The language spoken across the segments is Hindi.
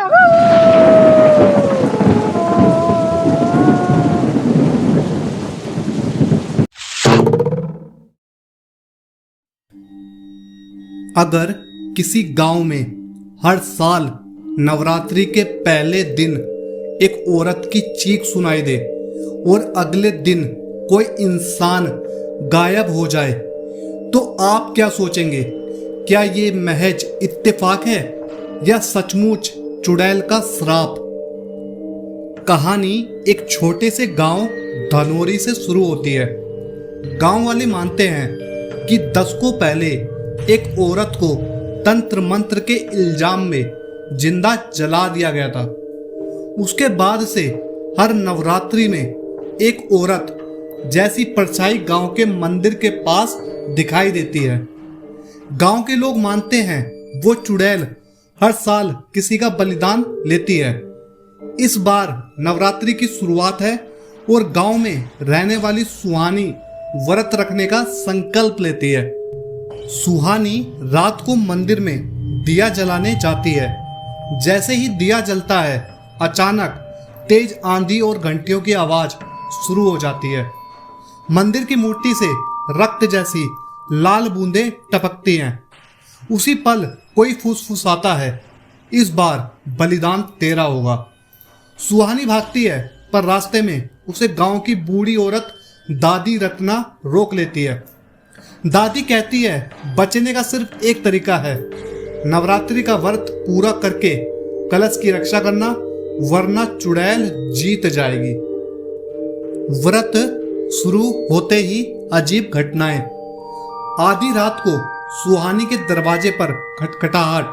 अगर किसी गांव में हर साल नवरात्रि के पहले दिन एक औरत की चीख सुनाई दे और अगले दिन कोई इंसान गायब हो जाए, तो आप क्या सोचेंगे? क्या ये महज इत्तेफाक है या सचमुच चुड़ैल का श्राप? कहानी एक छोटे से गांव धनोरी से शुरू होती है। गांव वाले मानते हैं कि दशकों पहले एक औरत को तंत्र मंत्र के इल्जाम में जिंदा जला दिया गया था। उसके बाद से हर नवरात्रि में एक औरत जैसी परछाई गांव के मंदिर के पास दिखाई देती है। गांव के लोग मानते हैं वो चुड़ैल हर साल किसी का बलिदान लेती है। इस बार नवरात्रि की शुरुआत है और गांव में रहने वाली सुहानी व्रत रखने का संकल्प लेती है। सुहानी रात को मंदिर में दिया जलाने जाती है। जैसे ही दिया जलता है, अचानक तेज आंधी और घंटियों की आवाज शुरू हो जाती है। मंदिर की मूर्ति से रक्त जैसी लाल बूंदें टपकती हैं। उसी पल कोई फुसफुसाता है, इस बार बलिदान तेरा होगा। सुहानी भागती है, पर रास्ते में उसे गांव की बूढ़ी औरत दादी रत्ना रोक लेती है। दादी कहती है बचने का सिर्फ एक तरीका है, नवरात्रि का व्रत पूरा करके कलश की रक्षा करना, वरना चुड़ैल जीत जाएगी। व्रत शुरू होते ही अजीब घटनाएं। आधी रात को सुहानी के दरवाजे पर खटखटाहट,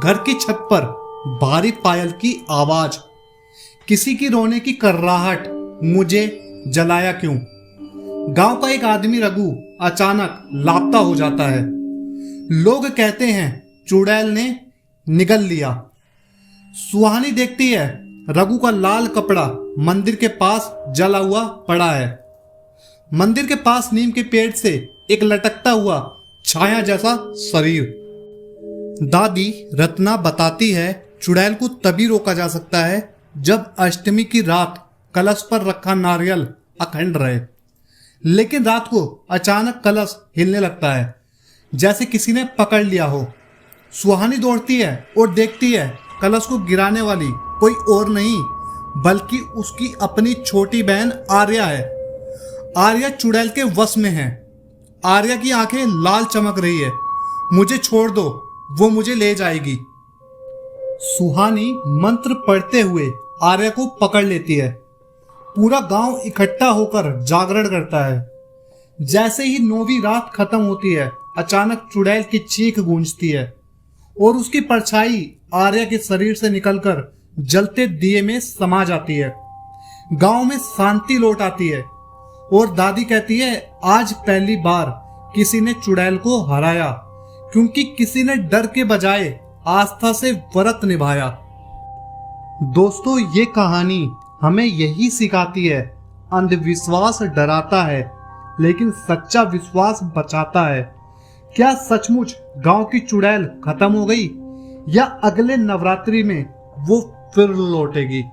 घर की छत पर भारी पायल की आवाज, किसी की रोने की कर्राहट, मुझे जलाया क्यों। गांव का एक आदमी रघु अचानक लापता हो जाता है। लोग कहते हैं चुड़ैल ने निगल लिया। सुहानी देखती है रघु का लाल कपड़ा मंदिर के पास जला हुआ पड़ा है। मंदिर के पास नीम के पेड़ से एक लटकता हुआ छाया जैसा शरीर। दादी रत्ना बताती है चुड़ैल को तभी रोका जा सकता है जब अष्टमी की रात कलश पर रखा नारियल अखंड रहे। लेकिन रात को अचानक कलश हिलने लगता है, जैसे किसी ने पकड़ लिया हो। सुहानी दौड़ती है और देखती है कलश को गिराने वाली कोई और नहीं बल्कि उसकी अपनी छोटी बहन आर्या है। आर्या चुड़ैल के वश में है। आर्या की आंखें लाल चमक रही है। मुझे छोड़ दो, वो मुझे ले जाएगी। सुहानी मंत्र पढ़ते हुए आर्या को पकड़ लेती है। पूरा गांव इकट्ठा होकर जागरण करता है। जैसे ही 9वीं रात खत्म होती है, अचानक चुड़ैल की चीख गूंजती है और उसकी परछाई आर्या के शरीर से निकलकर जलते दिए में समा जाती है। गांव में शांति लौट आती है और दादी कहती है आज पहली बार किसी ने चुड़ैल को हराया, क्योंकि किसी ने डर के बजाय आस्था से व्रत निभाया। दोस्तों, ये कहानी हमें यही सिखाती है, अंधविश्वास डराता है लेकिन सच्चा विश्वास बचाता है। क्या सचमुच गांव की चुड़ैल खत्म हो गई या अगले नवरात्रि में वो फिर लौटेगी?